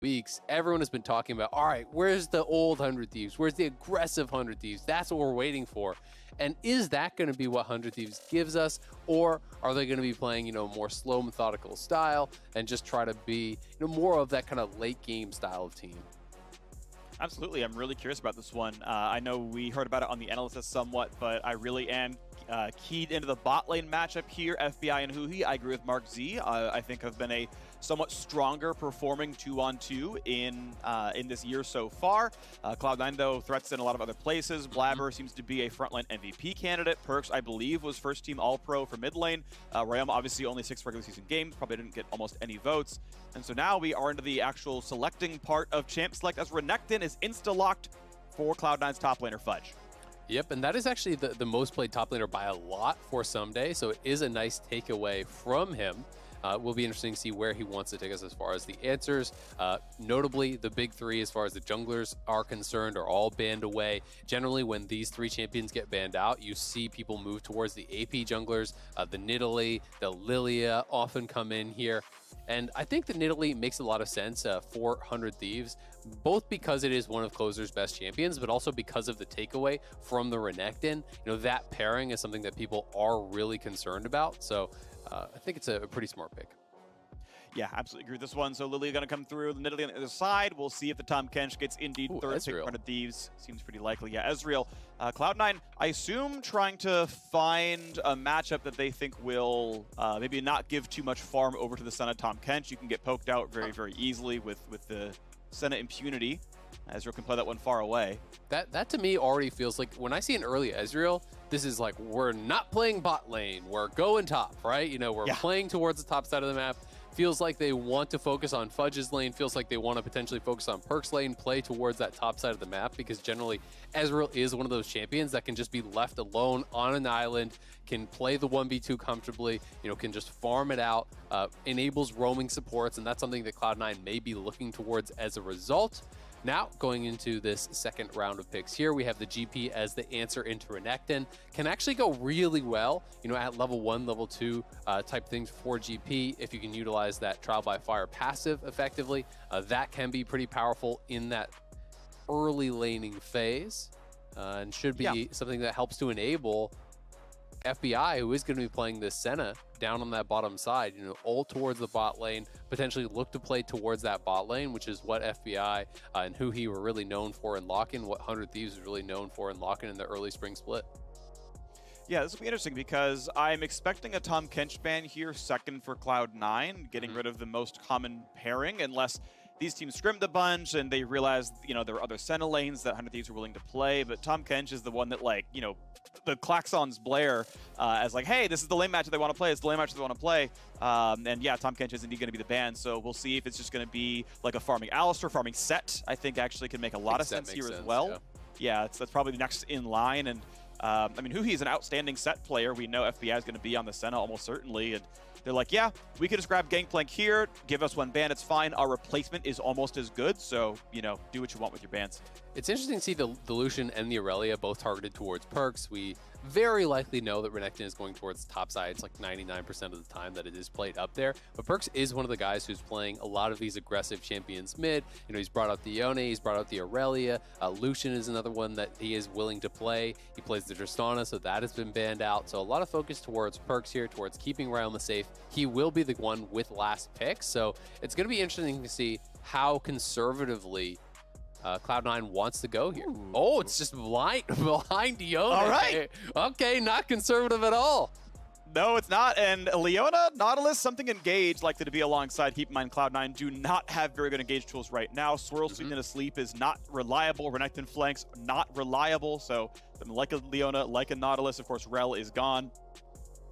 weeks, everyone has been talking about, all right, where's the old 100 Thieves? Where's the aggressive 100 Thieves? That's what we're waiting for. And is that going to be what 100 Thieves gives us? Or are they going to be playing, more slow, methodical style and just try to be, more of that kind of late game style of team? Absolutely. I'm really curious about this one. I know we heard about it on the analysis somewhat, but I really am keyed into the bot lane matchup here. FBI and Huhi, I agree with Mark Z. I think have been a somewhat stronger performing 2-on-2 in this year so far. Cloud9, though, threats in a lot of other places. Blaber seems to be a frontline MVP candidate. Perkz, I believe, was first team All-Pro for mid lane. Ryoma, obviously, only 6 regular season games. Probably didn't get almost any votes. And so now we are into the actual selecting part of Champ Select as Renekton is insta-locked for Cloud9's top laner Fudge. Yep, and that is actually the most played top laner by a lot for Ssumday, so it is a nice takeaway from him. It will be interesting to see where he wants to take us as far as the answers. Notably, the big three, as far as the junglers are concerned, are all banned away. Generally, when these 3 champions get banned out, you see people move towards the AP junglers. The Nidalee, the Lillia often come in here. And I think the Nidalee makes a lot of sense for 100 Thieves, both because it is one of Closer's best champions, but also because of the takeaway from the Renekton. That pairing is something that people are really concerned about. So I think it's a pretty smart pick. Yeah, absolutely agree with this one. So Lillia going to come through, the Nidalee on the other side. We'll see if the Tahm Kench gets indeed third pick for 100 Thieves. Seems pretty likely. Yeah, Ezreal. Cloud9, I assume trying to find a matchup that they think will maybe not give too much farm over to the son of Tahm Kench. You can get poked out very, very easily with the Senna impunity. Ezreal can play that one far away. That to me already feels like, when I see an early Ezreal, this is like, we're not playing bot lane, we're going top, right? We're playing towards the top side of the map. Feels like they want to focus on Fudge's lane, feels like they want to potentially focus on Perkz lane, play towards that top side of the map, because generally Ezreal is one of those champions that can just be left alone on an island, can play the 1v2 comfortably, can just farm it out, enables roaming supports, and that's something that Cloud9 may be looking towards as a result. Now, going into this second round of picks here, we have the GP as the answer into Renekton. Can actually go really well, at level 1, level 2 type things for GP. If you can utilize that Trial by Fire passive effectively, that can be pretty powerful in that early laning phase, and should be something that helps to enable FBI, who is going to be playing this Senna down on that bottom side, ult towards the bot lane, potentially look to play towards that bot lane, which is what FBI and Huhi were really known for in Lock-in, what 100 Thieves was really known for in Lock-in in the early spring split. Yeah, this will be interesting because I'm expecting a Tahm Kench ban here, second for Cloud9, getting rid of the most common pairing, unless these teams scrimmed a bunch and they realized, there were other Senna lanes that 100 Thieves were willing to play, but Tahm Kench is the one that, the klaxons blare as hey, this is the lane match that they want to play. It's the lane match they want to play. And yeah, Tahm Kench is indeed going to be the ban. So we'll see if it's just going to be like a farming Alistar, farming Sett. I think actually can make a lot of sense here as well. Yeah, that's probably next in line. And I mean, Huhi is an outstanding Sett player. We know FBI is going to be on the Senna almost certainly. And they're like, yeah, we could just grab Gangplank here, give us one ban, it's fine. Our replacement is almost as good. So, do what you want with your bans. It's interesting to see the Lucian and the Aurelia both targeted towards Perkz. We very likely know that Renekton is going towards the top side. It's like 99% of the time that it is played up there. But Perkz is one of the guys who's playing a lot of these aggressive champions mid. He's brought out the Yone, he's brought out the Aurelia. Lucian is another one that he is willing to play. He plays the Tristana, so that has been banned out. So a lot of focus towards Perkz here, towards keeping Ryoma safe. He will be the one with last pick. So it's going to be interesting to see how conservatively Cloud9 wants to go here. Ooh. Oh, it's just behind Yone. All right. Okay, not conservative at all. No, it's not. And Leona, Nautilus, something engaged, likely to be alongside. Keep in mind, Cloud9 do not have very good engage tools right now. Swirl Sweep into Sleep is not reliable. Renekton flanks, not reliable. So, like a Leona, like a Nautilus, of course, Rel is gone.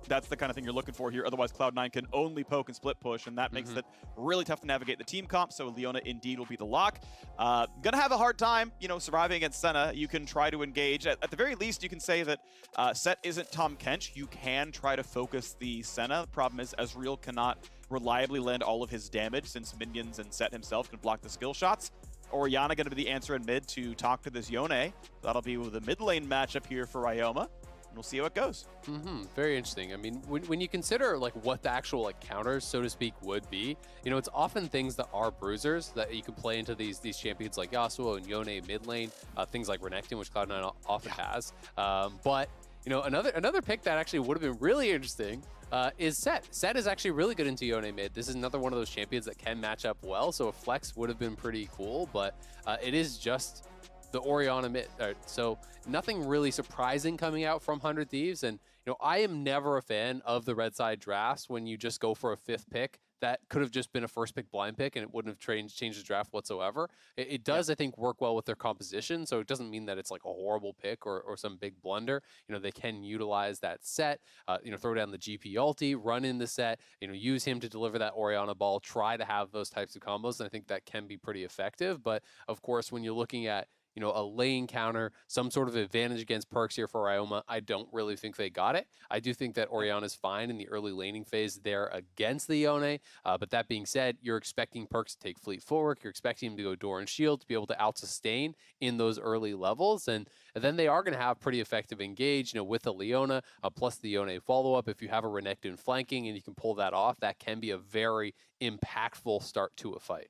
That's the kind of thing you're looking for here. Otherwise, Cloud9 can only poke and split push, and that makes it really tough to navigate the team comp. So Leona indeed will be the lock. Gonna have a hard time, surviving against Senna. You can try to engage. At the very least, you can say that Sett isn't Tahm Kench. You can try to focus the Senna. The problem is Ezreal cannot reliably land all of his damage since minions and Sett himself can block the skill shots. Orianna going to be the answer in mid to talk to this Yone. That'll be with the mid lane matchup here for Ryoma. we'll see how it goes. Very interesting. I mean, when you consider like what the actual like counters, so to speak, would be, you know, it's often things that are bruisers that you can play into these champions like Yasuo and Yone mid lane, things like Renekton, which Cloud9 often has. But you know, another pick that actually would have been really interesting is Sett. Sett is actually really good into Yone mid. This is another one of those champions that can match up well, so a flex would have been pretty cool, but it is just the Orianna mid. So nothing really surprising coming out from 100 Thieves. And, you know, I am never a fan of the red side drafts when you just go for a 5th pick. That could have just been a first pick blind pick and it wouldn't have changed the draft whatsoever. It does, I think, work well with their composition. So it doesn't mean that it's like a horrible pick or some big blunder. You know, they can utilize that Sett, you know, throw down the GP ulti, run in the Sett, you know, use him to deliver that Orianna ball, try to have those types of combos. And I think that can be pretty effective. But of course, when you're looking at, you know, a lane counter, some sort of advantage against Perkz here for Ioma, I don't really think they got it. I do think that Orianna's fine in the early laning phase there against the Yone, but that being said, you're expecting Perkz to take fleet forward, you're expecting him to go door and shield to be able to out-sustain in those early levels, and then they are going to have pretty effective engage, you know, with a Leona, plus the Yone follow-up. If you have a Renekton flanking and you can pull that off, that can be a very impactful start to a fight.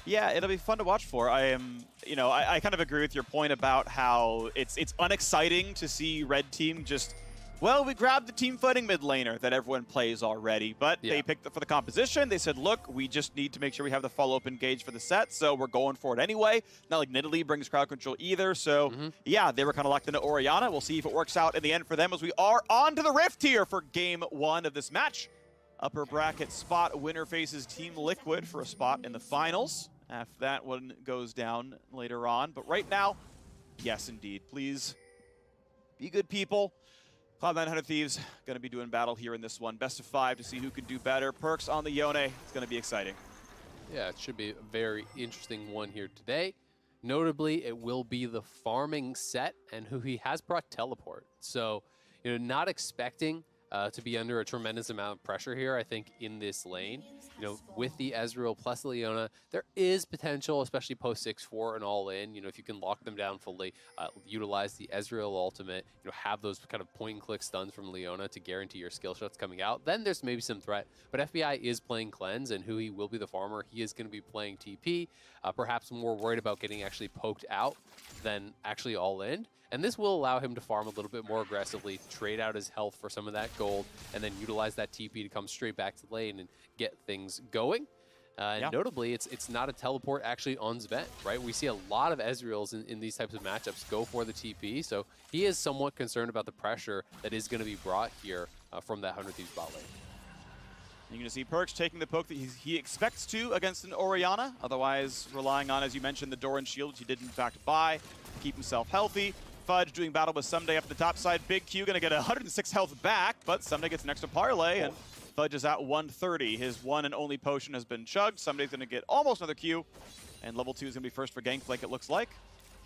Yeah, it'll be fun to watch for. I kind of agree with your point about how it's unexciting to see Red Team just, well, we grabbed the team fighting mid laner that everyone plays already, but they picked it for the composition. They said, look, we just need to make sure we have the follow-up engage for the Sett, so we're going for it anyway. Not like Nidalee brings crowd control either, so yeah, they were kind of locked into Orianna. We'll see if it works out in the end for them as we are on to the Rift here for game 1 of this match. Upper bracket spot, winner faces Team Liquid for a spot in the finals. After that one goes down later on. But right now, yes, indeed. Please be good people. Cloud9 100 Thieves going to be doing battle here in this one. Best of 5 to see who can do better. Perkz on the Yone. It's going to be exciting. Yeah, it should be a very interesting one here today. Notably, it will be the farming Sett, and Huhi has brought teleport. So, you know, not expecting to be under a tremendous amount of pressure here, I think, in this lane. You know, with the Ezreal plus Leona, there is potential, especially post 6-4 and all in. You know, if you can lock them down fully, utilize the Ezreal ultimate, you know, have those kind of point and click stuns from Leona to guarantee your skill shots coming out, then there's maybe some threat. But FBI is playing cleanse, and Huhi will be the farmer. He is going to be playing TP, perhaps more worried about getting actually poked out than actually all in. And this will allow him to farm a little bit more aggressively, trade out his health for some of that gold, and then utilize that TP to come straight back to the lane and get things going. And notably, it's not a teleport actually on Zven, right? We see a lot of Ezreals in these types of matchups go for the TP, so he is somewhat concerned about the pressure that is going to be brought here from that 100 Thieves bot lane. You're going to see Perkz taking the poke that he expects to against an Orianna, otherwise relying on, as you mentioned, the door and shield, which he did in fact buy to keep himself healthy. Fudge doing battle with Ssumday up the top side. Big Q going to get 106 health back, but Ssumday gets an extra parlay, and Fudge is at 130. His one and only potion has been chugged. Ssumday's going to get almost another Q, and level 2 is going to be first for Gangplank, it looks like.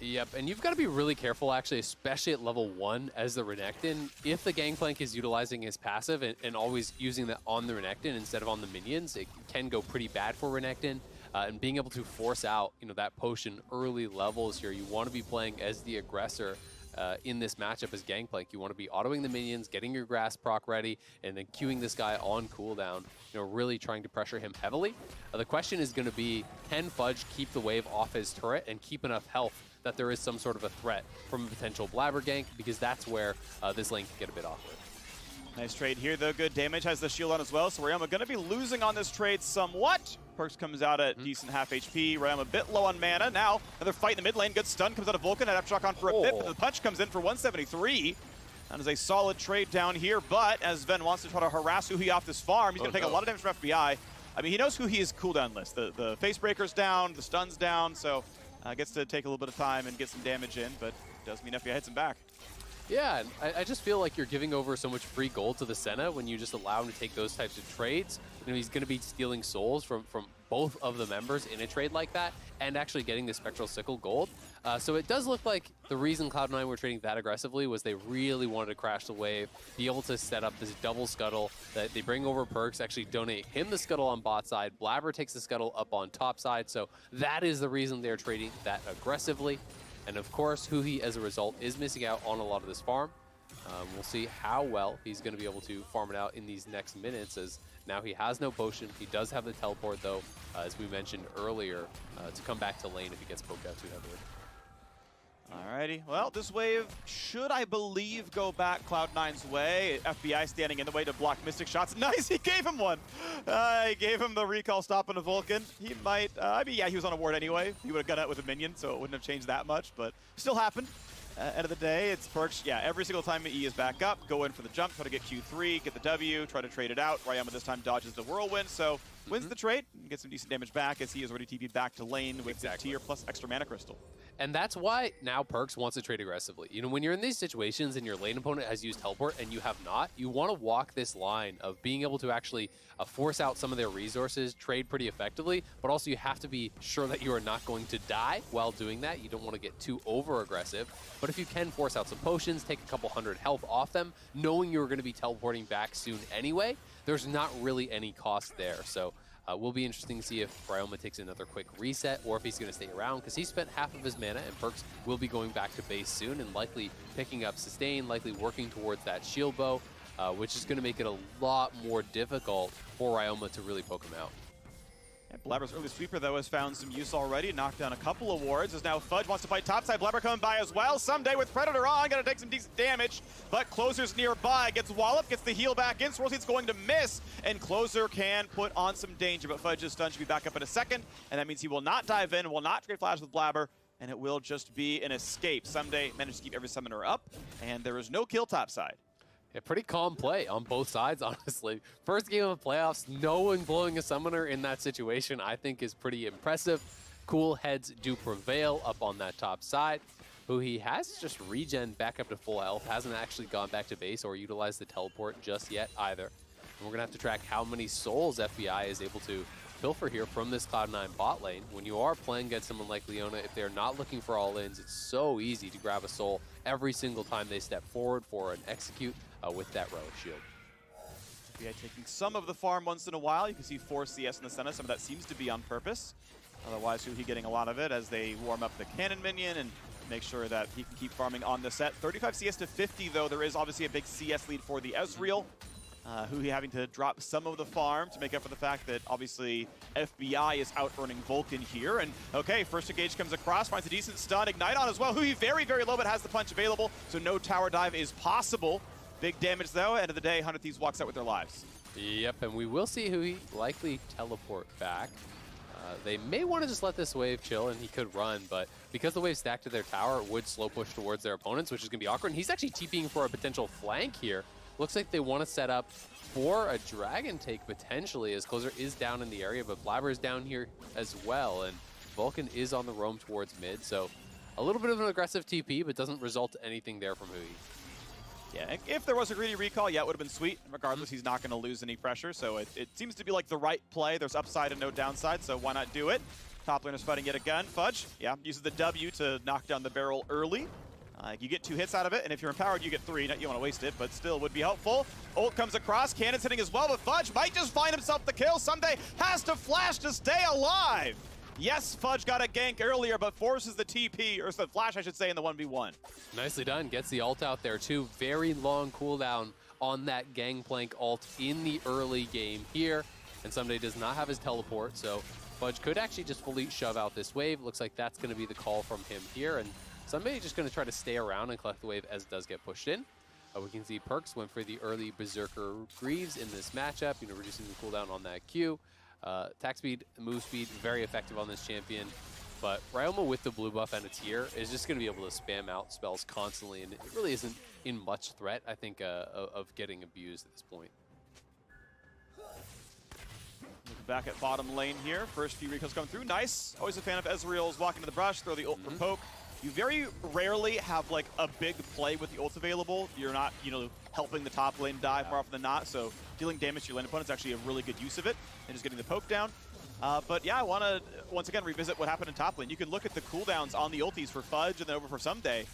Yep, and you've got to be really careful, actually, especially at level 1 as the Renekton. If the Gangplank is utilizing his passive and always using that on the Renekton instead of on the minions, it can go pretty bad for Renekton. And being able to force out, you know, that potion early levels here, you want to be playing as the aggressor in this matchup as Gangplank. You want to be autoing the minions, getting your grass proc ready, and then queuing this guy on cooldown, you know, really trying to pressure him heavily. The question is going to be, can Fudge keep the wave off his turret and keep enough health that there is some sort of a threat from a potential Blaber gank, because that's where this lane can get a bit awkward. Nice trade here, though. Good damage. Has the shield on as well, so Ryoma going to be losing on this trade somewhat. Perkz comes out at decent half HP. Ryoma a bit low on mana. Now, another fight in the mid lane. Good stun comes out of Vulcan. Had Aftershock on for a bit, but the punch comes in for 173. That is a solid trade down here, but as Zven wants to try to harass Huhi off this farm, he's going to take a lot of damage from FBI. I mean, he knows Huhi's cooldown list. The face breaker's down, the stun's down, so gets to take a little bit of time and get some damage in, but does mean FBI hits him back. Yeah, I just feel like you're giving over so much free gold to the Senna when you just allow him to take those types of trades. You know, he's going to be stealing souls from both of the members in a trade like that, and actually getting the Spectral Sickle gold. So it does look like the reason Cloud9 were trading that aggressively was they really wanted to crash the wave, be able to set up this double scuttle that they bring over Perkz, actually donate him the scuttle on bot side. Blaber takes the scuttle up on top side. So that is the reason they're trading that aggressively. And of course, Huhi, as a result, is missing out on a lot of this farm. We'll see how well he's going to be able to farm it out in these next minutes, as now he has no potion. He does have the teleport, though, as we mentioned earlier, to come back to lane if he gets poked out too heavily. Alrighty, well, this wave should, I believe, go back Cloud9's way. FBI standing in the way to block Mystic shots. Nice, he gave him one. He gave him the recall stop on a Vulcan. He might, I mean, yeah, he was on a ward anyway. He would have got out with a minion, so it wouldn't have changed that much, but still happened. End of the day, it's Perkz. Yeah, every single time E is back up, go in for the jump, try to get Q3, get the W, try to trade it out. Orianna this time dodges the whirlwind, so wins the trade, and gets some decent damage back as he is already TP'd back to lane with his tier plus extra mana crystal. And that's why now Perkz wants to trade aggressively. You know, when you're in these situations and your lane opponent has used teleport and you have not, you want to walk this line of being able to actually force out some of their resources, trade pretty effectively, but also you have to be sure that you are not going to die while doing that. You don't want to get too over-aggressive. But if you can force out some potions, take a couple hundred health off them, knowing you're going to be teleporting back soon anyway, there's not really any cost there. So will be interesting to see if Ryoma takes another quick reset or if he's going to stay around, because he spent half of his mana, and Perkz will be going back to base soon and likely picking up sustain, likely working towards that shield bow, which is going to make it a lot more difficult for Ryoma to really poke him out. Blaber's early sweeper, though, has found some use already. Knocked down a couple of wards. As now Fudge wants to fight topside. Blaber coming by as well. Ssumday with Predator on. Gonna take some decent damage, but Closer's nearby. Gets wallop, gets the heal back in. Swirlseed's going to miss, and Closer can put on some danger, but Fudge's stun should be back up in a second, and that means he will not dive in, will not trade flash with Blaber, and it will just be an escape. Ssumday managed to keep every summoner up, and there is no kill topside. Yeah, pretty calm play on both sides, honestly. First game of playoffs, no one blowing a summoner in that situation, I think is pretty impressive. Cool heads do prevail up on that top side. Huhi has just regen back up to full health, hasn't actually gone back to base or utilized the teleport just yet either. And we're going to have to track how many souls FBI is able to pilfer here from this Cloud9 bot lane. When you are playing against someone like Leona, if they're not looking for all-ins, it's so easy to grab a soul every single time they step forward for an execute with that relic shield. FBI taking some of the farm once in a while. You can see 4 CS in the center. Some of that seems to be on purpose. Otherwise, Huhi getting a lot of it as they warm up the cannon minion and make sure that he can keep farming on the Sett. 35 CS to 50, though. There is obviously a big CS lead for the Ezreal. Huhi having to drop some of the farm to make up for the fact that obviously FBI is out-earning Vulcan here. And okay, first engage comes across, finds a decent stun, ignite on as well. Huhi very, very low, but has the punch available, so no tower dive is possible. Big damage though, end of the day, 100 Thieves walks out with their lives. Yep, and we will see Huhi likely teleport back. They may want to just let this wave chill, and he could run, but because the wave stacked to their tower, it would slow push towards their opponents, which is going to be awkward. And he's actually TPing for a potential flank here. Looks like they want to set up for a dragon take potentially, as Closer is down in the area, but Blaber is down here as well, and Vulcan is on the roam towards mid, so a little bit of an aggressive TP, but doesn't result in anything there from Huhi. Yeah, if there was a greedy recall, yeah, it would have been sweet. Regardless, he's not going to lose any pressure, so it seems to be like the right play. There's upside and no downside, so why not do it? Top laner's fighting yet again. Fudge, yeah, uses the W to knock down the barrel early. You get 2 hits out of it, and if you're empowered, you get 3. You want to waste it, but still would be helpful. Ult comes across, cannon's hitting as well, but Fudge might just find himself the kill. Ssumday has to flash to stay alive. Yes, Fudge got a gank earlier, but forces the TP, or the flash, I should say, in the 1v1. Nicely done. Gets the ult out there, too. Very long cooldown on that Gangplank ult in the early game here. And Ssumday does not have his teleport, so Fudge could actually just fully shove out this wave. Looks like that's going to be the call from him here. And Ssumday just going to try to stay around and collect the wave as it does get pushed in. We can see Perkz went for the early Berserker Greaves in this matchup, reducing the cooldown on that Q. Attack speed, move speed, very effective on this champion. But Ryoma with the blue buff and its tier is just going to be able to spam out spells constantly, and it really isn't in much threat, I think, of getting abused at this point. Looking back at bottom lane here. First few recalls come through. Nice. Always a fan of Ezreal's walk into the brush, throw the ult for poke. You very rarely have like a big play with the ult available. You're not, helping the top lane die more often than not. So dealing damage to your lane opponent is actually a really good use of it, and just getting the poke down. But yeah, I want to once again revisit what happened in top lane. You can look at the cooldowns on the ultis for Fudge and then over for Ssumday.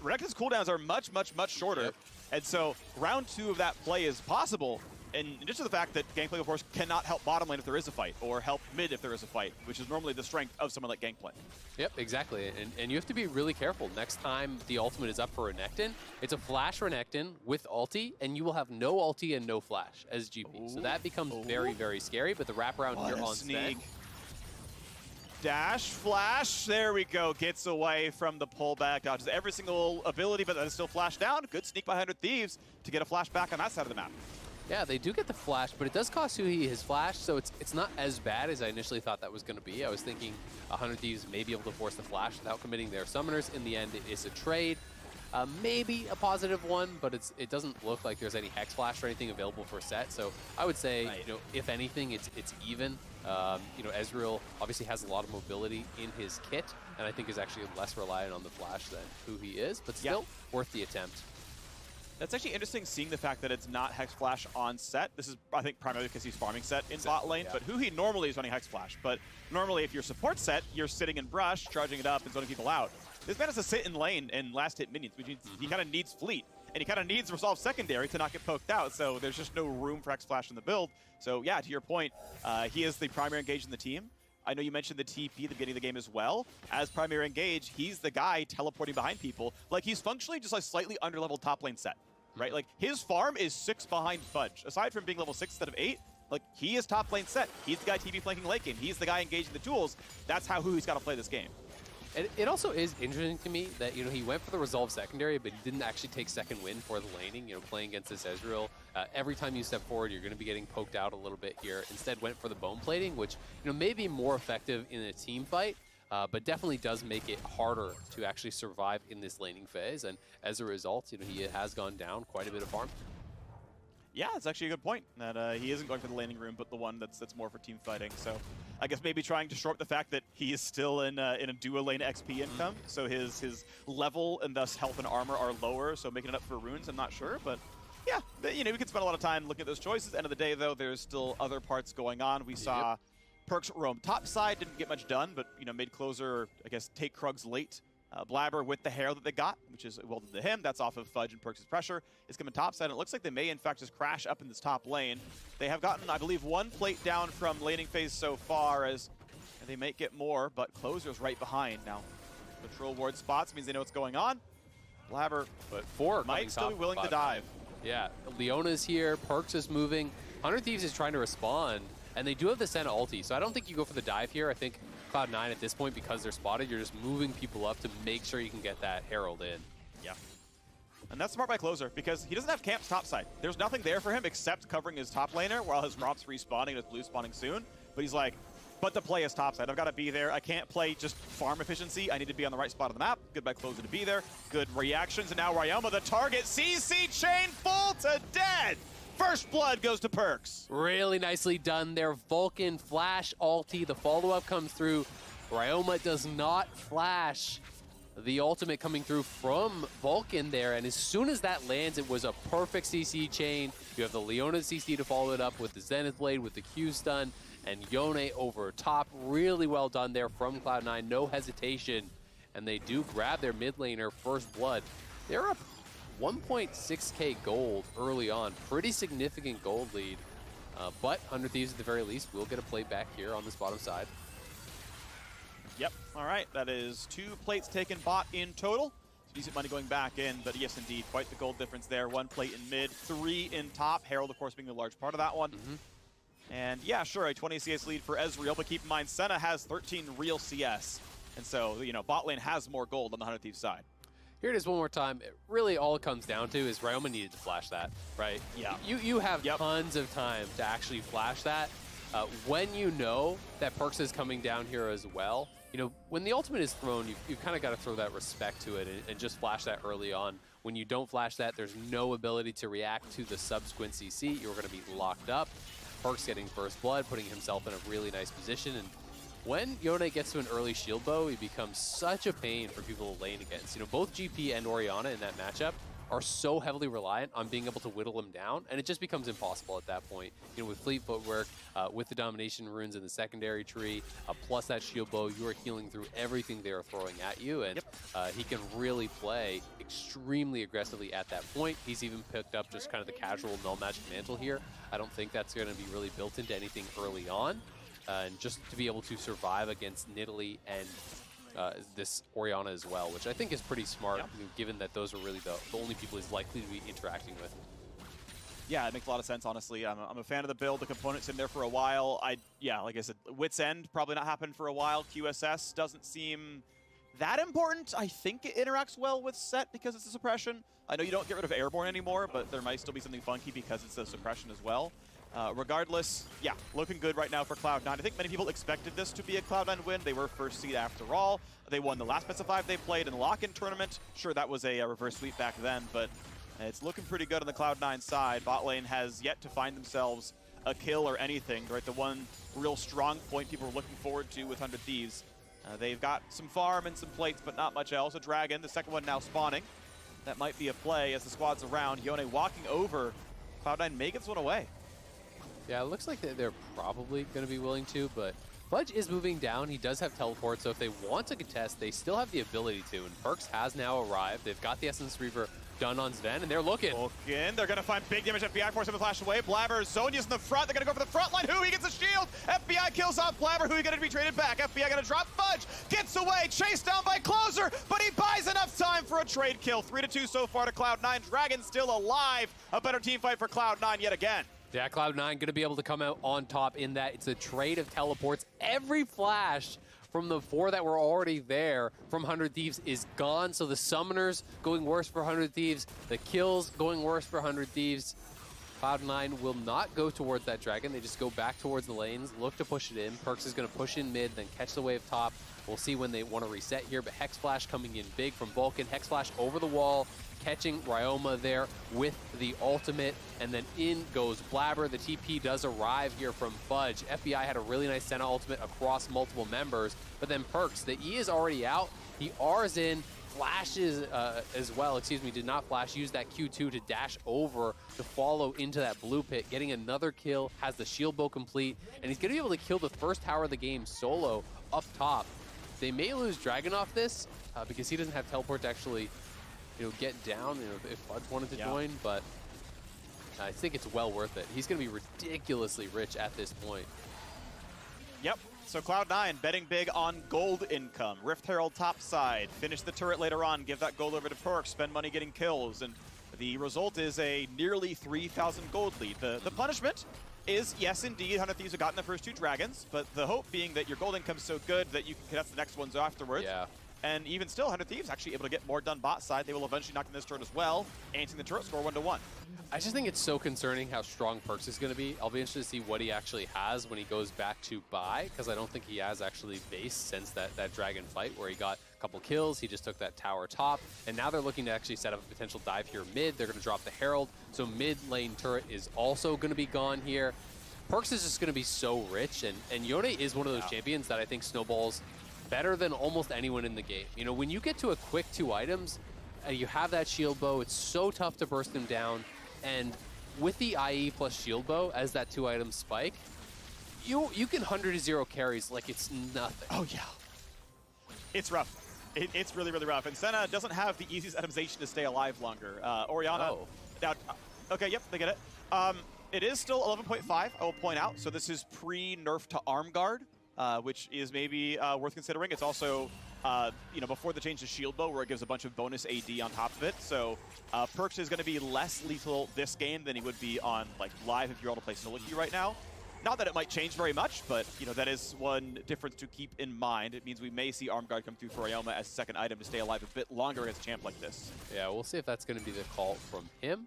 Renekton's cooldowns are much, much, much shorter. Yep. And so round 2 of that play is possible. And just to the fact that Gangplank, of course, cannot help bottom lane if there is a fight, or help mid if there is a fight, which is normally the strength of someone like Gangplank. Yep, exactly. And you have to be really careful. Next time the ultimate is up for Renekton, it's a flash Renekton with ulti, and you will have no ulti and no flash as GP. Ooh. So that becomes very, very scary, but the wraparound here on Sett. Dash, flash, there we go. Gets away from the pullback, dodges every single ability, but that is still flash down. Good sneak by 100 Thieves to get a flash back on that side of the map. Yeah, they do get the flash, but it does cost Huhi his flash, so it's not as bad as I initially thought that was going to be. I was thinking 100 Thieves may be able to force the flash without committing their summoners. In the end, it is a trade. Maybe a positive one, but it doesn't look like there's any Hex Flash or anything available for Sett. So I would say, you know, if anything, it's even. You know, Ezreal obviously has a lot of mobility in his kit, and I think is actually less reliant on the flash than Huhi is, but still worth the attempt. That's actually interesting, seeing the fact that it's not Hex Flash on Sett. This is, I think, primarily because he's farming Sett in bot lane, but Huhi normally is running Hex Flash. But normally, if you're support Sett, you're sitting in brush, charging it up, and zoning people out. This man has to sit in lane and last hit minions, which means he kind of needs fleet. And he kind of needs Resolve Secondary to not get poked out, so there's just no room for Hex Flash in the build. So yeah, to your point, he is the primary engage in the team. I know you mentioned the TP at the beginning of the game as well. As primary engage, he's the guy teleporting behind people. Like, he's functionally just a slightly underleveled top lane Sett, right? Like, his farm is 6 behind Fudge. Aside from being level 6 instead of 8, like, he is top lane Sett. He's the guy TP flanking late game. He's the guy engaging the tools. That's how Huhi's got to play this game. And it also is interesting to me that, you know, he went for the Resolve Secondary, but he didn't actually take second win for the laning, you know, playing against this Ezreal. Every time you step forward, you're going to be getting poked out a little bit here. Instead went for the bone plating, which, you know, may be more effective in a team fight, but definitely does make it harder to actually survive in this laning phase. And as a result, you know, he has gone down quite a bit of farm. Yeah, it's actually a good point that he isn't going for the laning room, but the one that's more for team fighting. So I guess maybe trying to short the fact that he is still in a dual lane XP income, so his level and thus health and armor are lower, so making it up for runes, I'm not sure, but yeah, you know, we could spend a lot of time looking at those choices. End of the day, though, there's still other parts going on. We saw Perkz roam top side, didn't get much done, but, you know, made closer, I guess, take Krugs late. Blaber with the hair that they got, which is well to him. That's off of Fudge and Perkz' pressure. Is coming topside, and it looks like they may, in fact, just crash up in this top lane. They have gotten, I believe, 1 plate down from laning phase so far, as they may get more, but Closer's right behind. Now, patrol ward spots means they know what's going on. Blaber but 4 might still be willing to dive. Yeah, Leona's here, Perkz is moving. 100 Thieves is trying to respond, and they do have the Senna ulti, so I don't think you go for the dive here. I think Cloud9 at this point, because they're spotted, you're just moving people up to make sure you can get that Herald in. Yeah. And that's smart by Closer, because he doesn't have camps topside. There's nothing there for him except covering his top laner while his Romp's respawning and his blue spawning soon. But he's like, but the play is topside. I've got to be there. I can't play just farm efficiency. I need to be on the right spot of the map. Good by Closer to be there. Good reactions. And now Ryoma, the target. CC chain full to dead. First blood goes to Perkz. Really nicely done there. Vulcan flash ulti. The follow-up comes through. Ryoma does not flash. The ultimate coming through from Vulcan there. And as soon as that lands, it was a perfect CC chain. You have the Leona CC to follow it up with the Zenith Blade, with the Q stun, and Yone over top. Really well done there from Cloud9. No hesitation. And they do grab their mid laner first blood. They're up 1.6k gold early on. Pretty significant gold lead. But 100 Thieves at the very least will get a plate back here on this bottom side. Yep. All right. That is 2 plates taken bot in total. Decent money going back in, but yes, indeed, quite the gold difference there. 1 plate in mid, 3 in top. Herald, of course, being a large part of that one. And yeah, sure, a 20 CS lead for Ezreal, but keep in mind, Senna has 13 real CS. And so, you know, bot lane has more gold on the 100 Thieves side. Here it is one more time. Really all it comes down to is Ryoma needed to flash that, right? Yeah. You have tons of time to actually flash that. When you know that Perkz is coming down here as well, you know, when the ultimate is thrown, you've kind of got to throw that respect to it and just flash that early on. When you don't flash that, there's no ability to react to the subsequent CC. You're going to be locked up. Perkz getting first blood, putting himself in a really nice position. And when Yone gets to an early shield bow, he becomes such a pain for people to lane against. You know, both GP and Orianna in that matchup are so heavily reliant on being able to whittle him down, and it just becomes impossible at that point. You know, with fleet footwork, with the domination runes in the secondary tree, plus that shield bow, you are healing through everything they are throwing at you, and he can really play extremely aggressively at that point. He's even picked up just kind of the casual null magic mantle here. I don't think that's going to be really built into anything early on, and just to be able to survive against Nidalee and this Orianna as well, which I think is pretty smart, given that those are really the only people he's likely to be interacting with. Yeah, it makes a lot of sense, honestly. I'm a fan of the build. The component's in there for a while. Yeah, like I said, Wit's End probably not happen for a while. QSS doesn't seem that important. I think it interacts well with Sett because it's a suppression. I know you don't get rid of Airborne anymore, but there might still be something funky because it's a suppression as well. Regardless, yeah, looking good right now for Cloud9. I think many people expected this to be a Cloud9 win. They were first seed after all. They won the last best of 5 they played in the lock-in tournament. Sure, that was a reverse sweep back then, but it's looking pretty good on the Cloud9 side. Bot lane has yet to find themselves a kill or anything, right? The one real strong point people were looking forward to with 100 Thieves. They've got some farm and some plates, but not much else. A Dragon, the second one now spawning. That might be a play as the squad's around. Yone walking over. Cloud9 may get this one away. Yeah, it looks like they're probably going to be willing to, but Fudge is moving down. He does have teleport, so if they want to contest, they still have the ability to, and Perkz has now arrived. They've got the Essence Reaver done on Zven, and they're looking. They're going to find big damage. FBI force him to flash away. Blaber, Zonia's in the front. They're going to go for the front line. Huhi gets a shield. FBI kills off Blaber. Huhi going to be traded back. FBI going to drop Fudge. Gets away. Chased down by Closer, but he buys enough time for a trade kill. 3-2 so far to Cloud9. Dragon still alive. A better team fight for Cloud9 yet again. Yeah, Cloud9 going to be able to come out on top in that it's a trade of teleports. Every flash from the 4 that were already there from 100 Thieves is gone, so the summoners going worse for 100 Thieves, the kills going worse for 100 Thieves. Cloud9 will not go towards that Dragon. They just go back towards the lanes, look to push it in. Perkz is going to push in mid, then catch the wave top. We'll see when they want to reset here, but Hex Flash coming in big from Vulcan. Hex Flash over the wall, catching Ryoma there with the ultimate, and then in goes Blaber. The TP does arrive here from Fudge. FBI had a really nice Senna ultimate across multiple members, but then Perkz, the E is already out. He R's in, flashes as well, did not flash, used that Q2 to dash over to follow into that blue pit, getting another kill, has the shield bow complete, and he's going to be able to kill the first tower of the game solo up top. They may lose Dragon off this because he doesn't have teleport to actually get down if Fudge wanted to join, but I think it's well worth it. He's going to be ridiculously rich at this point. Yep. So Cloud9 betting big on gold income. Rift Herald top side. Finish the turret later on. Give that gold over to Perkz. Spend money getting kills. And the result is a nearly 3,000 gold lead. The punishment is, yes, indeed, 100 Thieves have gotten the first 2 dragons, but the hope being that your gold income is so good that you can contest the next ones afterwards. Yeah. And even still, 100 Thieves actually able to get more done bot side. They will eventually knock in this turn as well, anting the turret score 1-1. I just think it's so concerning how strong Perkz is going to be. I'll be interested to see what he actually has when he goes back to buy, because I don't think he has actually base since that Dragon fight where he got a couple kills. He just took that tower top, and now they're looking to actually set up a potential dive here mid. They're going to drop the Herald, so mid lane turret is also going to be gone here. Perkz is just going to be so rich, and Yone is one of those champions that I think snowballs better than almost anyone in the game. When you get to a quick 2 items, and you have that shield bow, it's so tough to burst him down. And with the IE plus shield bow as that 2 item spike, you can 100-0 carries like it's nothing. Oh yeah, it's rough. It's really, really rough. And Senna doesn't have the easiest itemization to stay alive longer. Orianna, now, okay, yep, they get it. It is still 11.5, I will point out. So this is pre-nerf to arm guard, which is maybe worth considering. It's also before the change to shield bow, where it gives a bunch of bonus AD on top of it. So Perkz is going to be less lethal this game than he would be on live if you're able to play solo queue right now. Not that it might change very much, but that is one difference to keep in mind. It means we may see arm guard come through for Ryoma as a second item to stay alive a bit longer against a champ like this. Yeah, we'll see if that's going to be the call from him.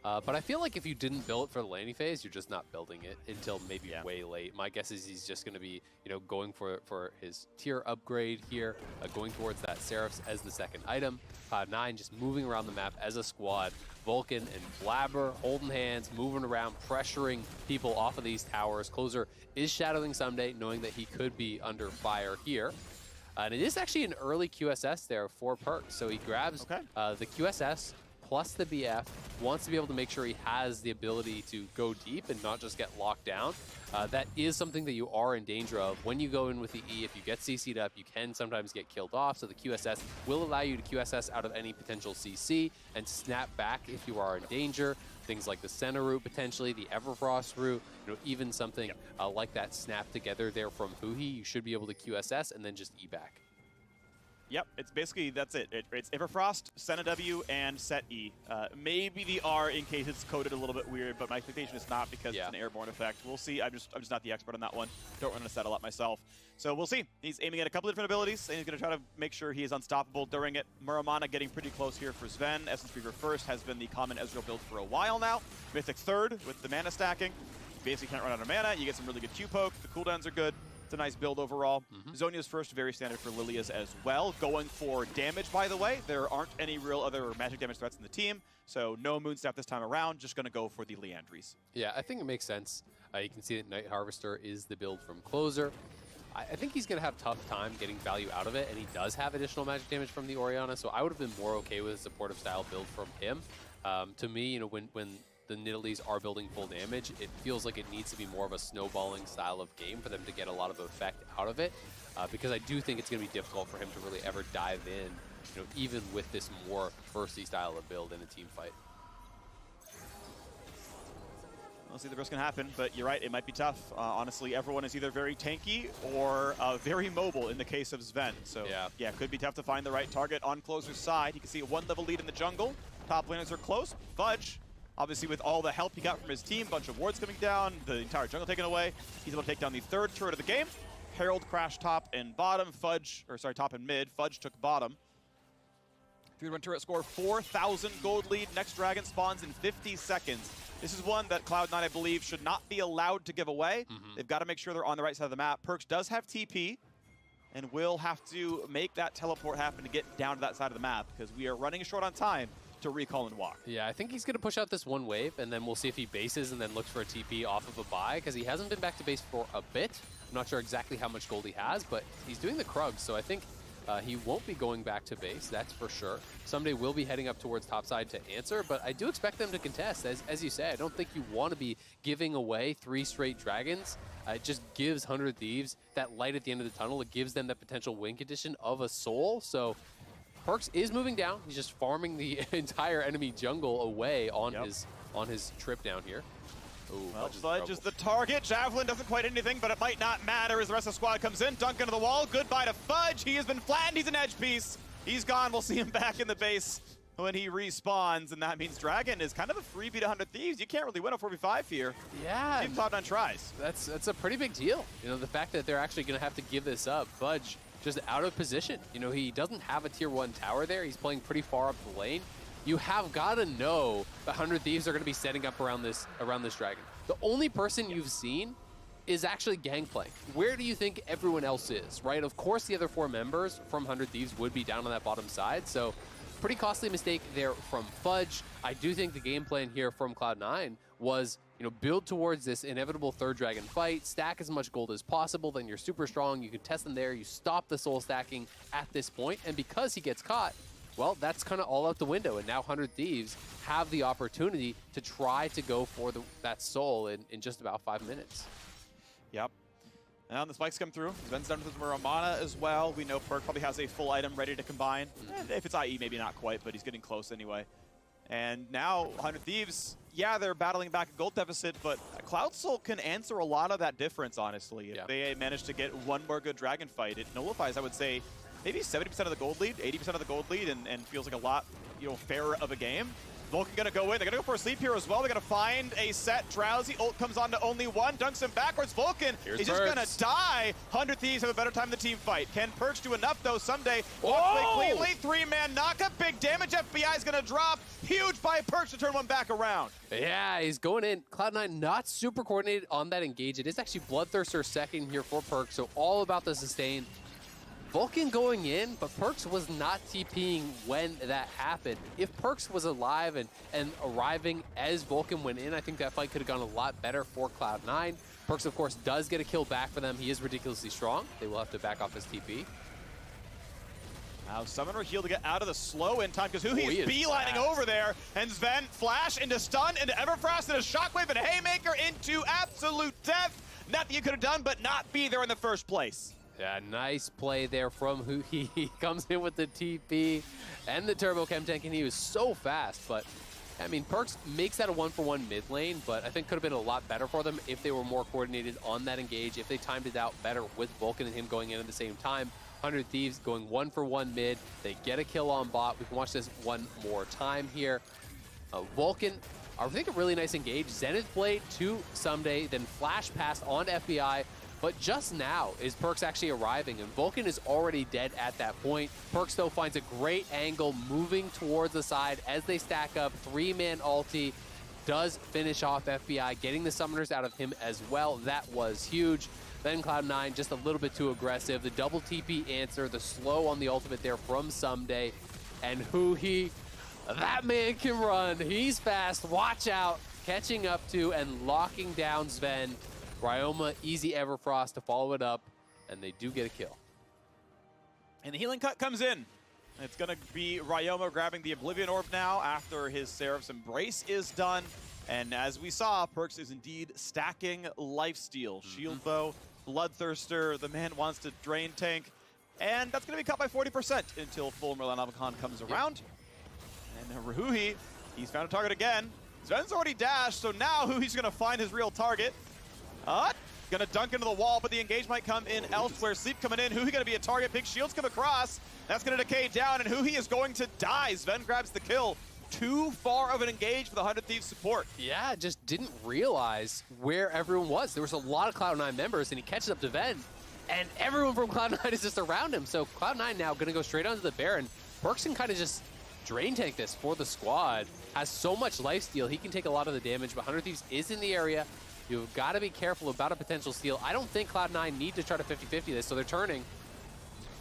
But I feel like if you didn't build it for the laning phase, you're just not building it until maybe way late. My guess is he's just going to be, going for his tier upgrade here, going towards that Seraphs as the second item. Cloud9 just moving around the map as a squad. Vulcan and Blaber holding hands, moving around, pressuring people off of these towers. Closer is shadowing Ssumday, knowing that he could be under fire here. And it is actually an early QSS there for Perkz. So he grabs the QSS, plus the BF, wants to be able to make sure he has the ability to go deep and not just get locked down. That is something that you are in danger of. When you go in with the E, if you get CC'd up, you can sometimes get killed off, so the QSS will allow you to QSS out of any potential CC and snap back if you are in danger. Things like the Senna route potentially, the Everfrost route, even something like that snap together there from Huhi, you should be able to QSS and then just E back. Yep, it's basically, that's it. It's Everfrost, Senna W, and Sett E. Maybe the R in case it's coded a little bit weird, but my expectation is not because it's an airborne effect. We'll see. I'm just not the expert on that one. Don't run a Sett a lot myself. So we'll see. He's aiming at a couple of different abilities, and he's going to try to make sure he is unstoppable during it. Muramana getting pretty close here for Zven. Essence Reaver first has been the common Ezreal build for a while now. Mythic third with the mana stacking. You basically can't run out of mana. You get some really good Q poke. The cooldowns are good. It's a nice build overall. Zhonya's first, very standard for Lillia's as well. Going for damage, by the way. There aren't any real other magic damage threats in the team, so no Moonstaff this time around. Just going to go for the Leandries. Yeah, I think it makes sense. You can see that Night Harvester is the build from Closer. I think he's going to have a tough time getting value out of it, and he does have additional magic damage from the Orianna, so I would have been more okay with a supportive style build from him. To me, when the Nidalees are building full damage, it feels like it needs to be more of a snowballing style of game for them to get a lot of effect out of it, because I do think it's going to be difficult for him to really ever dive in, even with this more bursty style of build in a team fight. We'll see the risk can happen, but you're right, it might be tough. Honestly, everyone is either very tanky or very mobile in the case of Zven. So yeah, it could be tough to find the right target on Closer's side. You can see a 1-level lead in the jungle. Top laners are close. Fudge, obviously with all the help he got from his team, bunch of wards coming down, the entire jungle taken away, he's able to take down the third turret of the game. Herald crashed top and bottom. Top and mid. Fudge took bottom. 3-1 turret score, 4,000 gold lead. Next dragon spawns in 50 seconds. This is one that Cloud9, I believe, should not be allowed to give away. They've got to make sure they're on the right side of the map. Perkz does have TP and will have to make that teleport happen to get down to that side of the map because we are running short on time to recall and walk. Yeah, I think he's going to push out this one wave, and then we'll see if he bases and then looks for a TP off of a buy, because he hasn't been back to base for a bit. I'm not sure exactly how much gold he has, but he's doing the Krugs, so I think he won't be going back to base, that's for sure. Ssumday will be heading up towards topside to answer, but I do expect them to contest. As you say, I don't think you want to be giving away 3 straight dragons. It just gives 100 Thieves that light at the end of the tunnel. It gives them that potential win condition of a soul, so Perkz is moving down. He's just farming the entire enemy jungle away on his trip down here. Ooh, well, Fudge is the target. Javelin doesn't quite anything, but it might not matter as the rest of the squad comes in. Dunk into the wall. Goodbye to Fudge. He has been flattened. He's an edge piece. He's gone. We'll see him back in the base when he respawns, and that means Dragon is kind of a freebie to 100 Thieves. You can't really win a 4v5 here. Yeah. Team Cloud9 tries. That's a pretty big deal. The fact that they're actually going to have to give this up. Fudge just out of position. He doesn't have a tier 1 tower there. He's playing pretty far up the lane. You have got to know the 100 Thieves are going to be setting up around this dragon. The only person you've seen is actually Gangplank. Where do you think everyone else is, right? Of course, the other 4 members from 100 Thieves would be down on that bottom side, so pretty costly mistake there from Fudge. I do think the game plan here from Cloud9 was, build towards this inevitable 3rd dragon fight, stack as much gold as possible, then you're super strong, you can test them there, you stop the soul stacking at this point, and because he gets caught, well, that's kind of all out the window, and now 100 Thieves have the opportunity to try to go for that soul in just about 5 minutes. Yep. Now the spikes come through. Zven's done with Muramana as well. We know Perk probably has a full item ready to combine. If it's IE, maybe not quite, but he's getting close anyway. And now 100 Thieves, yeah, they're battling back a gold deficit, but Cloud Soul can answer a lot of that difference, honestly. If they manage to get one more good dragon fight, it nullifies, I would say, maybe 70% of the gold lead, 80% of the gold lead, and feels like a lot, fairer of a game. Vulcan gonna go in. They're gonna go for a sleep here as well. They're gonna find a Sett. Drowsy ult comes on to only one, dunks him backwards. Vulcan is just gonna die. 100 Thieves have a better time in the team fight. Can Perkz do enough though? Ssumday walks away cleanly. 3-man knockup. Big damage. FBI is gonna drop. Huge by Perkz to turn one back around. Yeah, he's going in. Cloud9 not super coordinated on that engage. It is actually Bloodthirster second here for Perkz, so all about the sustain. Vulcan going in, but Perkz was not TPing when that happened. If Perkz was alive and arriving as Vulcan went in, I think that fight could have gone a lot better for Cloud9. Perkz, of course, does get a kill back for them. He is ridiculously strong. They will have to back off his TP. Now Summoner heal to get out of the slow in time because Huhi is beelining fast over there. And Zven flash into stun, into Everfrost, and a shockwave and a haymaker into absolute death. Nothing you could have done but not be there in the first place. Yeah, nice play there from Huhi. He comes in with the TP and the turbo chem tank, and he was so fast. But I mean, Perkz makes that a 1-for-1 mid lane, but I think could have been a lot better for them if they were more coordinated on that engage, if they timed it out better with Vulcan and him going in at the same time. 100 Thieves going 1-for-1 mid. They get a kill on bot. We can watch this one more time here. Vulcan, I think a really nice engage. Zenith Blade to Ssumday, then flash past on FBI. But just now is Perkz actually arriving, and Vulcan is already dead at that point. Perkz, though, finds a great angle moving towards the side as they stack up. 3-man ulti does finish off FBI, getting the summoners out of him as well. That was huge. Then Cloud9 just a little bit too aggressive. The double TP answer, the slow on the ultimate there from Ssumday. And Huhi, that man can run. He's fast. Watch out. Catching up to and locking down Zven. Ryoma, easy Everfrost to follow it up, and they do get a kill. And the healing cut comes in. It's going to be Ryoma grabbing the Oblivion Orb now after his Seraph's Embrace is done. And as we saw, Perkz is indeed stacking lifesteal. Shield Bow, Bloodthirster, the man wants to Drain Tank. And that's going to be cut by 40% until full Merlin comes around. And Huhi, he's found a target again. Zven's already dashed, so now Huhi's going to find his real target. Gonna dunk into the wall, but the engage might come in elsewhere. Sleep coming in. Huhi gonna be a target. Big shields come across. That's gonna decay down, and Huhi is going to die. Zven grabs the kill. Too far of an engage for the 100 Thieves support. Yeah, just didn't realize where everyone was. There was a lot of Cloud9 members, and he catches up to Ven, and everyone from Cloud9 is just around him. So Cloud9 now gonna go straight onto the Baron. Perkz can kind of just drain tank this for the squad. Has so much lifesteal, he can take a lot of the damage, but 100 Thieves is in the area. You've got to be careful about a potential steal. I don't think Cloud9 need to try to 50-50 this, so they're turning.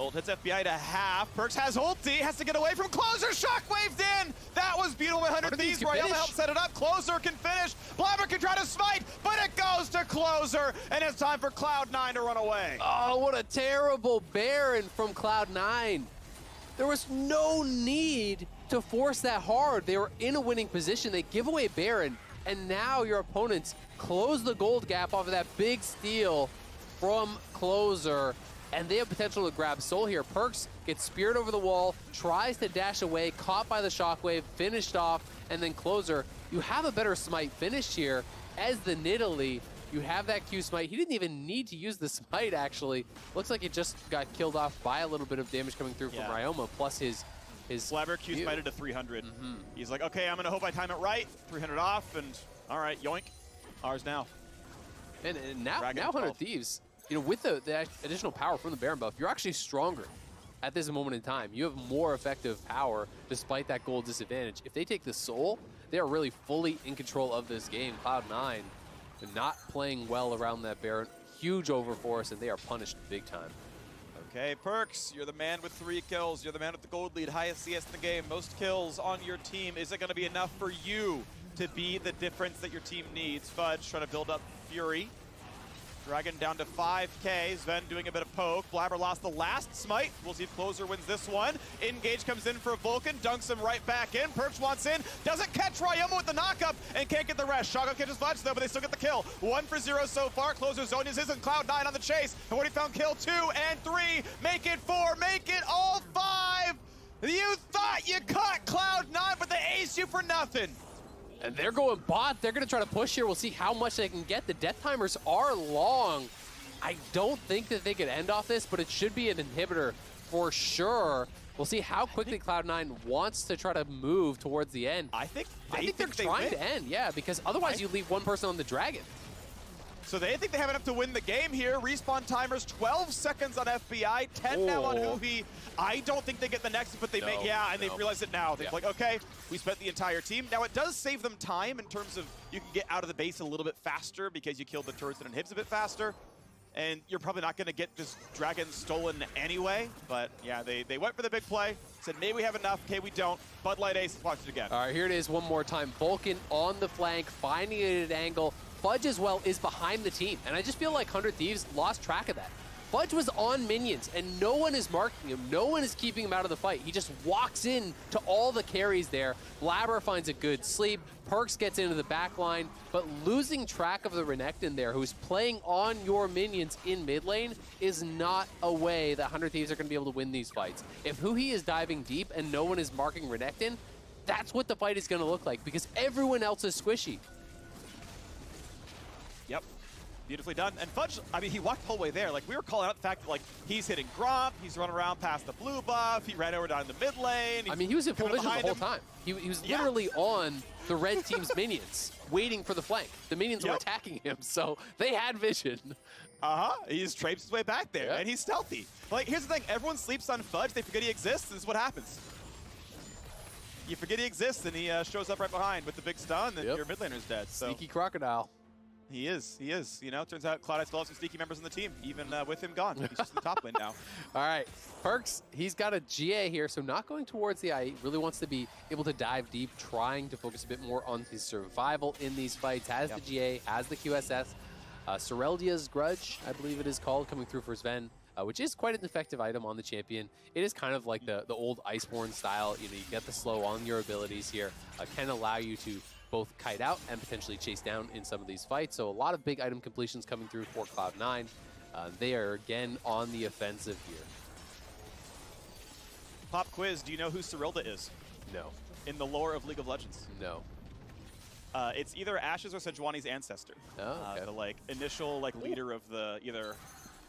Ult hits FBI to half. Perkz has ulti, has to get away from Closer. Shockwaved in. That was beautiful. 100 Thieves. Ryoma helps set it up. Closer can finish. Blaber can try to smite, but it goes to Closer, and it's time for Cloud9 to run away. Oh, what a terrible Baron from Cloud9. There was no need to force that hard. They were in a winning position. They give away Baron, and now your opponents close the gold gap off of that big steal from Closer, and they have potential to grab Soul here. Perkz gets speared over the wall, tries to dash away, caught by the shockwave, finished off, and then Closer. You have a better smite finish here as the Nidalee. You have that Q smite. He didn't even need to use the smite, actually. Looks like it just got killed off by a little bit of damage coming through from Ryoma, plus his Blaber Q smited to 300. He's like, okay, I'm gonna hope I time it right. 300 off, and all right, yoink. Ours now. And now 100 Thieves, you know, with the additional power from the Baron buff, you're actually stronger at this moment in time. You have more effective power despite that gold disadvantage. If they take the Soul, they are really fully in control of this game. Cloud9 not playing well around that Baron. Huge overforce, and they are punished big time. Okay, Perkz, you're the man with 3 kills. You're the man with the gold lead, highest CS in the game, most kills on your team. Is it going to be enough for you to be the difference that your team needs? Fudge trying to build up Fury. Dragon down to 5K. Zven doing a bit of poke. Blaber lost the last smite. We'll see if Closer wins this one. Engage comes in for Vulcan. Dunks him right back in. Perkz wants in. Doesn't catch Ryoma with the knockup and can't get the rest. Shotgun catches Fudge though, but they still get the kill. 1 for 0 so far. Closer zone is and Cloud9 on the chase. And what he found kill 2 and 3. Make it 4. Make it all 5. You thought you caught Cloud9, but they aced you for nothing. And they're going bot. They're going to try to push here. We'll see how much they can get. The death timers are long. I don't think that they could end off this, but it should be an inhibitor for sure. We'll see how quickly Cloud9 wants to try to move towards the end. I think they're trying to end, yeah, because otherwise you leave one person on the Dragon. So they think they have enough to win the game here. Respawn timers, 12 seconds on FBI, 10 now on Huhi. I don't think they get the next, but they make, and they've realized it now. They're like, okay, we spent the entire team. Now it does save them time in terms of you can get out of the base a little bit faster because you killed the turrets and inhibs a bit faster. And you're probably not gonna get this Dragon stolen anyway. But yeah, they went for the big play. Said, maybe we have enough. Okay, we don't. Bud Light Ace, let's watch it again. All right, here it is one more time. Vulcan on the flank, finding it at an angle. Fudge as well is behind the team. And I just feel like 100 Thieves lost track of that. Fudge was on minions, and no one is marking him. No one is keeping him out of the fight. He just walks in to all the carries there. Blaber finds a good sleep. Perkz gets into the back line, but losing track of the Renekton there, who's playing on your minions in mid lane, is not a way that 100 Thieves are going to be able to win these fights. If Huhi is diving deep and no one is marking Renekton, that's what the fight is going to look like, because everyone else is squishy. Yep. Beautifully done. And Fudge, I mean, he walked the whole way there. Like, we were calling out the fact that, like, he's hitting Gromp, he's running around past the blue buff, he ran over down the mid lane. I mean, he was in full vision the whole time. He was literally on the red team's minions, waiting for the flank. The minions were attacking him, so they had vision. He just traipsed his way back there, and he's stealthy. Like, here's the thing. Everyone sleeps on Fudge. They forget he exists, and this is what happens. You forget he exists, and he shows up right behind with the big stun, and your mid laner's dead. So. Sneaky crocodile. He is. You know, turns out Cloud still has some sneaky members on the team, even with him gone. He's just in the top lane now. All right, Perkz, he's got a GA here, so not going towards the IE. Really wants to be able to dive deep, trying to focus a bit more on his survival in these fights. Has the GA, has the QSS. Soreldia's Grudge, I believe it is called, coming through for Zven, which is quite an effective item on the champion. It is kind of like the old Iceborne style. You know, you get the slow on your abilities here. Can allow you to both kite out and potentially chase down in some of these fights. So a lot of big item completions coming through for Cloud9. They are again on the offensive here. Pop quiz, do you know who Soreldia is? No. In the lore of League of Legends? No. It's either Ashe's or Sejuani's ancestor. Oh, okay. The like initial like leader of the either.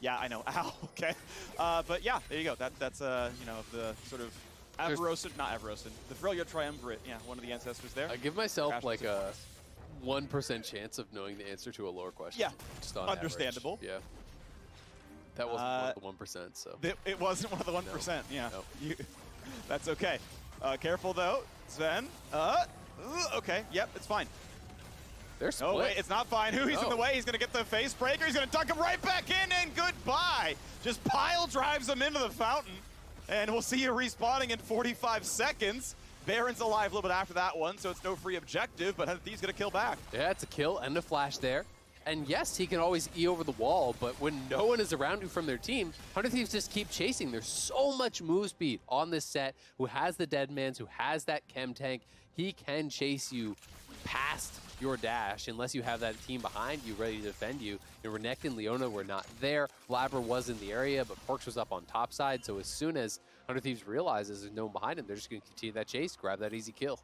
Yeah, I know. Ow. Okay. But yeah, there you go. That's you know, the sort of Avarosan, not Avarosan, the Freljord Triumvirate. Yeah, one of the ancestors there. I give myself Ashe like a 1% chance of knowing the answer to a lore question. Yeah, just on understandable. Average. Yeah. That wasn't one of the 1%, so. It wasn't one of the 1%, no. yeah. No. That's okay. Careful though, Zven. Okay, yep, it's fine. They're split. Oh wait, it's not fine. Huhi's in the way. He's gonna get the face breaker. He's gonna dunk him right back in, and goodbye. Just pile drives him into the fountain, and we'll see you respawning in 45 seconds. Baron's alive a little bit after that one, so it's no free objective, but He's gonna kill back. Yeah, it's a kill and a flash there. And yes, he can always E over the wall, but when no one is around you from their team, 100 Thieves just keep chasing. There's so much move speed on this Sett, who has the Deadmans, who has that chem tank. He can chase you past your dash unless you have that team behind you ready to defend you. Renekton and Leona were not there. Blaber was in the area, but Perkz was up on top side. So as soon as 100 Thieves realizes there's no one behind him, they're just going to continue that chase, grab that easy kill.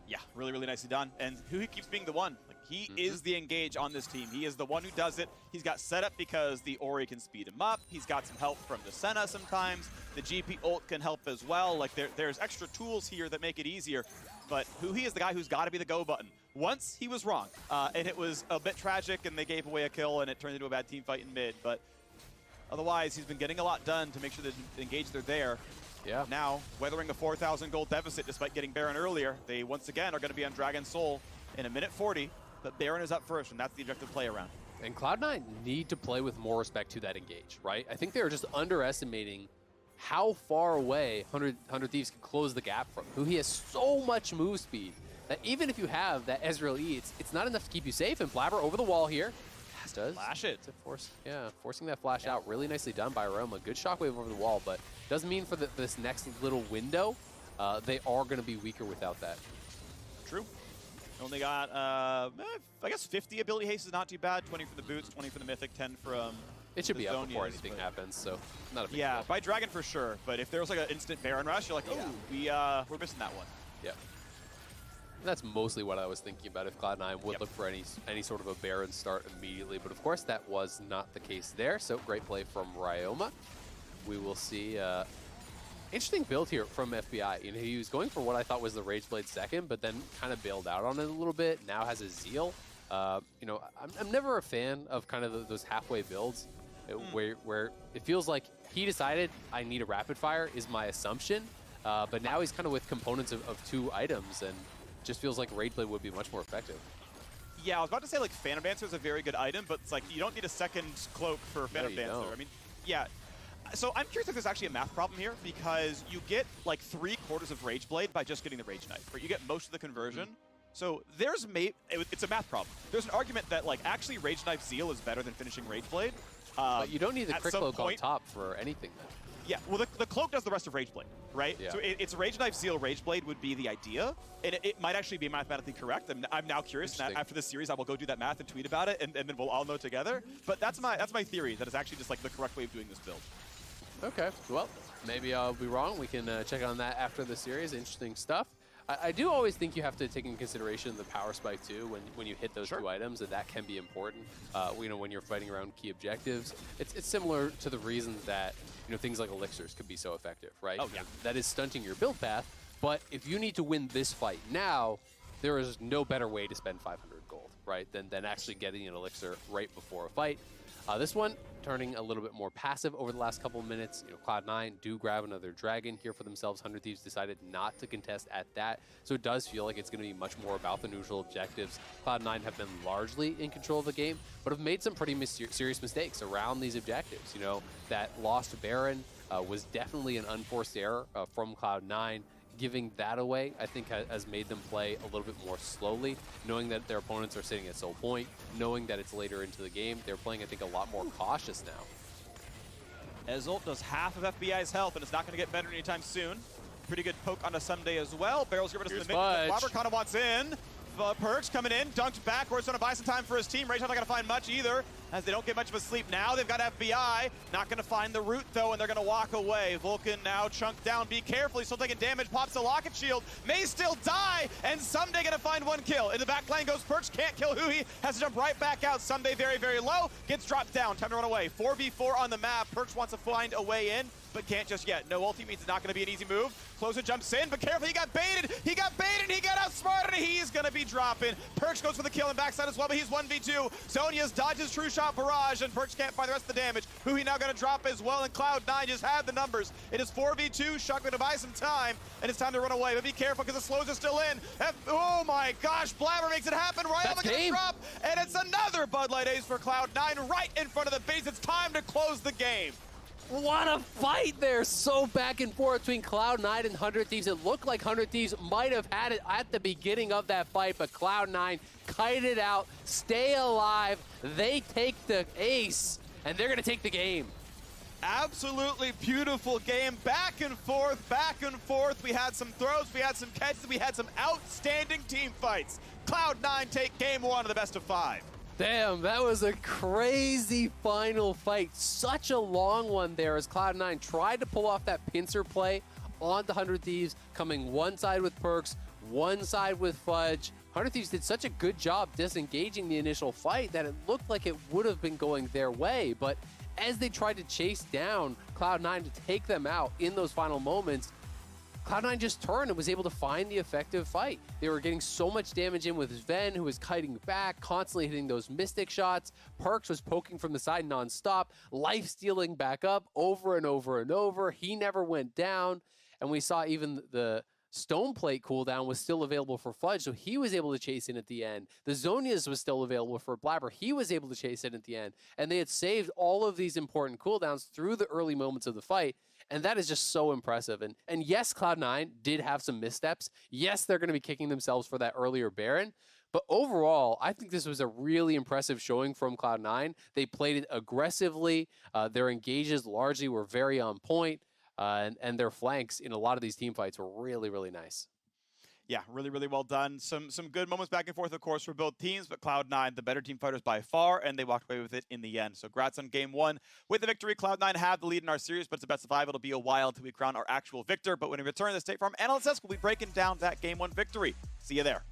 Yeah, really, really nicely done. And Huhi keeps being the one. Like, he is the engage on this team. He is the one who does it. He's got set up because the Ori can speed him up. He's got some help from the Senna sometimes. The GP ult can help as well. Like, there's extra tools here that make it easier. But Huhi is the guy who's got to be the go button. Once he was wrong, and it was a bit tragic, and they gave away a kill, and it turned into a bad team fight in mid. But otherwise, he's been getting a lot done to make sure that the engage they're there. Yeah. Now, weathering a 4,000 gold deficit despite getting Baron earlier, they once again are going to be on Dragon Soul in 1:40, but Baron is up first, and that's the objective play around. And Cloud9 need to play with more respect to that engage, right? I think they're just underestimating how far away 100 Thieves can close the gap from. Huhi has so much move speed that even if you have that Ezreal E, it's not enough to keep you safe. And Blaber over the wall here. Does. Flash it. Forcing that flash out. Really nicely done by Aroma. Good shockwave over the wall, but doesn't mean for this next little window, they are going to be weaker without that. True. Only got, I guess 50 ability haste is not too bad. 20 for the boots, 20 for the mythic, 10 from It should be up before Zonias, anything happens, so not a big deal. by Dragon for sure, but if there was like an instant Baron rush, you're like, we're missing that one. Yeah. That's mostly what I was thinking about if Cloud9 would look for any sort of a Baron start immediately. But of course, that was not the case there. So great play from Ryoma. We will see. Interesting build here from FBI. You know, he was going for what I thought was the Rageblade second, but then kind of bailed out on it a little bit. Now has a Zeal. You know, I'm never a fan of kind of those halfway builds where it feels like he decided I need a rapid fire is my assumption. But now he's kind of with components of 2 items and just feels like Rageblade would be much more effective. Yeah, I was about to say like Phantom Dancer is a very good item, but it's like you don't need a second cloak for Phantom Dancer. Don't. I mean, yeah. So I'm curious if there's actually a math problem here because you get like 3/4 of Rageblade by just getting the Rage Knife, right? You get most of the conversion. So there's it's a math problem. There's an argument that like actually Rage Knife Zeal is better than finishing Rageblade, But you don't need the Crit Cloak on top for anything, then. Yeah, well, the cloak does the rest of Rage Blade, right? Yeah. So it's Rage Knife, Seal, Rage Blade would be the idea, and it might actually be mathematically correct. I'm now curious, and after this series, I will go do that math and tweet about it, and then we'll all know together. But that's my theory, that it's actually just like the correct way of doing this build. Okay, well, maybe I'll be wrong. We can check on that after the series. Interesting stuff. I do always think you have to take into consideration the power spike too when you hit those two items, and that can be important. When you're fighting around key objectives, it's similar to the reason that things like elixirs could be so effective, right? Oh yeah, that is stunting your build path. But if you need to win this fight now, there is no better way to spend 500 gold, right? Than actually getting an elixir right before a fight. This one turning a little bit more passive over the last couple of minutes. Cloud9 do grab another dragon here for themselves. 100 Thieves decided not to contest at that, so it does feel like it's going to be much more about the neutral objectives. Cloud9 have been largely in control of the game, but have made some pretty serious mistakes around these objectives. That lost Baron was definitely an unforced error from Cloud9. Giving that away, I think, has made them play a little bit more slowly, knowing that their opponents are sitting at Soul Point, knowing that it's later into the game. They're playing, I think, a lot more cautious now. Ezreal does half of FBI's health, and it's not going to get better anytime soon. Pretty good poke on Ssumday as well. Barrel's giving us the mid. Blaber kind of wants in. Perkz coming in, dunked backwards, trying to buy some time for his team. Rage not going to find much either, as they don't get much of a sleep now. They've got FBI, not going to find the root though, and they're going to walk away. Vulcan now chunked down. Be careful, he's still taking damage. Pops the locket shield, may still die, and Ssumday going to find one kill. In the back lane goes Perkz, can't kill Huhi, has to jump right back out. Ssumday very, very low, gets dropped down. Time to run away. 4v4 on the map. Perkz wants to find a way in, but can't just yet. No ulti means it's not going to be an easy move. Closer jumps in, but careful, he got baited. He got outsmarted, and he's going to be dropping. Perkz goes for the kill in backside as well, but he's 1v2. Zonia's dodges True Shot Barrage, and Perkz can't find the rest of the damage. Huhi now going to drop as well, and Cloud9 just had the numbers. It is 4v2. Shock going to buy some time, and it's time to run away. But be careful, because the slows are still in. Oh my gosh, Blaber makes it happen. Orianna going to drop, and it's another Bud Light Ace for Cloud9 right in front of the base. It's time to close the game. What a fight there. So back and forth between Cloud9 and 100 Thieves. It looked like 100 Thieves might have had it at the beginning of that fight, but Cloud9 kited out, stay alive. They take the ace, and they're going to take the game. Absolutely beautiful game. Back and forth, back and forth. We had some throws, we had some catches, we had some outstanding team fights. Cloud9 take game one of the best of 5. Damn, that was a crazy final fight. Such a long one there as Cloud9 tried to pull off that pincer play on the 100 Thieves, coming one side with Perkz, one side with Fudge. 100 Thieves did such a good job disengaging the initial fight that it looked like it would have been going their way. But as they tried to chase down Cloud9 to take them out in those final moments, Cloud9 just turned and was able to find the effective fight. They were getting so much damage in with Zven, who was kiting back, constantly hitting those mystic shots. Perkz was poking from the side nonstop, life stealing back up over and over and over. He never went down. And we saw even the Stone Plate cooldown was still available for Fudge, so he was able to chase in at the end. The Zonias was still available for Blaber. He was able to chase in at the end. And they had saved all of these important cooldowns through the early moments of the fight. And that is just so impressive. And yes, Cloud9 did have some missteps. Yes, they're going to be kicking themselves for that earlier Baron. But overall, I think this was a really impressive showing from Cloud9. They played it aggressively. Their engages largely were very on point. And their flanks in a lot of these team fights were really, really nice. Yeah, really, really well done. Some good moments back and forth, of course, for both teams, but Cloud9, the better team fighters by far, and they walked away with it in the end. So congrats on game one. With the victory, Cloud9 have the lead in our series, but it's a best of 5. It'll be a while until we crown our actual victor. But when we return to the State Farm Analysis, we'll be breaking down that game one victory. See you there.